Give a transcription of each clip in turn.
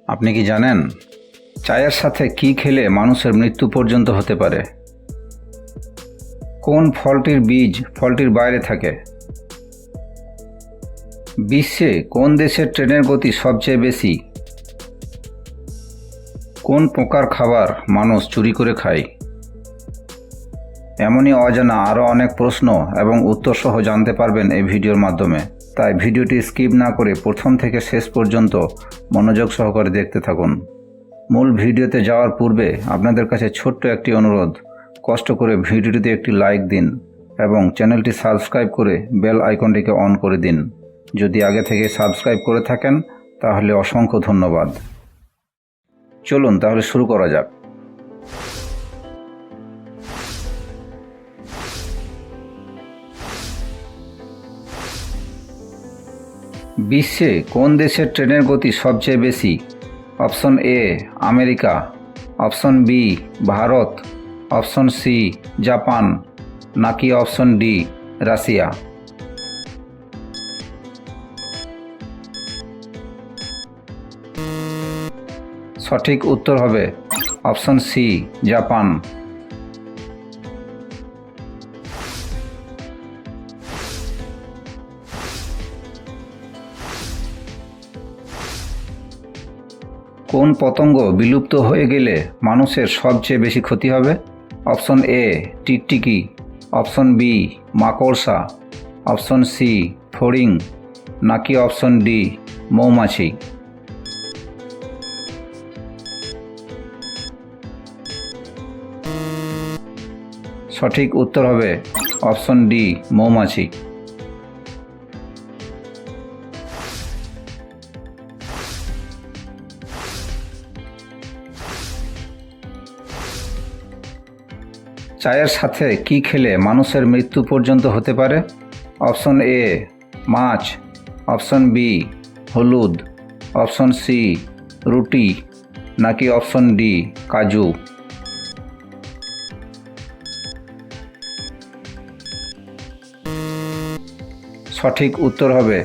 আপনি কি জানেন চায়ের সাথে কি খেলে মানুষের মৃত্যু পর্যন্ত হতে পারে? কোন ফলটির বীজ ফলটির বাইরে থাকে? বিশ্বে কোন দেশের ট্রেনের গতি সবচেয়ে বেশি? কোন প্রকার খাবার মানুষ চুরি করে খায়? এমনই অজানা আরও অনেক প্রশ্ন এবং উত্তর সহ জানতে পারবেন এই ভিডিওর মাধ্যমে। তাই ভিডিওটি স্কিপ না করে প্রথম থেকে শেষ পর্যন্ত মনোযোগ সহকারে দেখতে থাকুন। মূল ভিডিওতে যাওয়ার পূর্বে আপনাদের কাছে ছোট্ট একটি অনুরোধ, কষ্ট করে ভিডিওটিতে একটি লাইক দিন এবং চ্যানেলটি সাবস্ক্রাইব করে বেল আইকনটিকে অন করে দিন। যদি আগে থেকে সাবস্ক্রাইব করে থাকেন তাহলে অসংখ্য ধন্যবাদ। চলুন তাহলে শুরু করা যাক। বিশ্বে কোন দেশের ট্রেনের গতি সবচেয়ে বেশি? Option A America, option B Bharat, option C Japan, নাকি অপশন ডি রাশিয়া? সঠিক উত্তর হবে অপশন সি জাপান। কোন পতঙ্গ বিলুপ্ত হয়ে গেলে মানুষের সবচেয়ে বেশি ক্ষতি হবে? অপশন এ টিকটিকি, অপশন বি মাকড়সা, অপশন সি ফড়িং, নাকি অপশন ডি মৌমাছি? সঠিক উত্তর হবে অপশন ডি মৌমাছি। চায়ের সাথে কি খেলে মানুষের মৃত্যু পর্যন্ত হতে পারে? অপশন এ মাছ, অপশন বি হলুদ, অপশন সি রুটি, নাকি অপশন ডি কাজু? সঠিক উত্তর হবে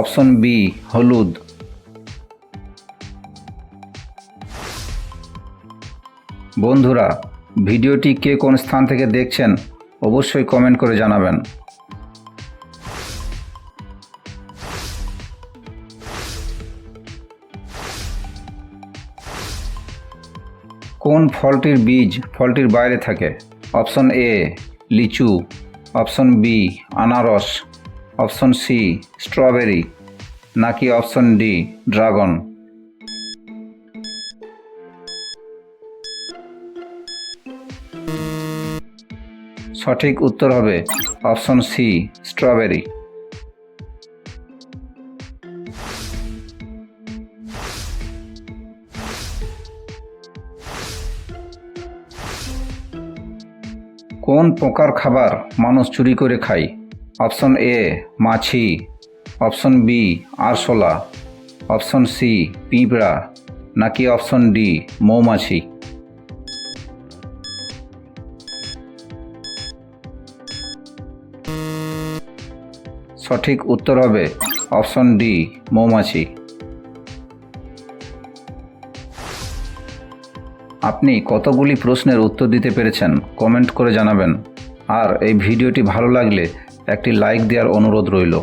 অপশন বি হলুদ। বন্ধুরা, ভিডিওটি কে কোন স্থান থেকে দেখছেন অবশ্যই কমেন্ট করে জানাবেন। কোন ফলটির বীজ ফলটির বাইরে থাকে? অপশন এ লিচু, অপশন বি আনারস, অপশন সি স্ট্রবেরি, নাকি অপশন ডি ড্রাগন? সঠিক উত্তর হবে অপশন সি স্ট্রবেরি। কোন প্রকার খাবার মানুষ চুরি করে খায়? অপশন এ মাছি, অপশন বি আরশোলা, অপশন সি পিঁপড়া, নাকি অপশন ডি মৌমাছি? সঠিক উত্তর হবে অপশন ডি মৌমাছি। আপনি কতগুলি প্রশ্নের উত্তর দিতে পেরেছেন কমেন্ট করে জানাবেন। আর এই ভিডিওটি ভালো লাগলে একটি লাইক দেওয়ার অনুরোধ রইল।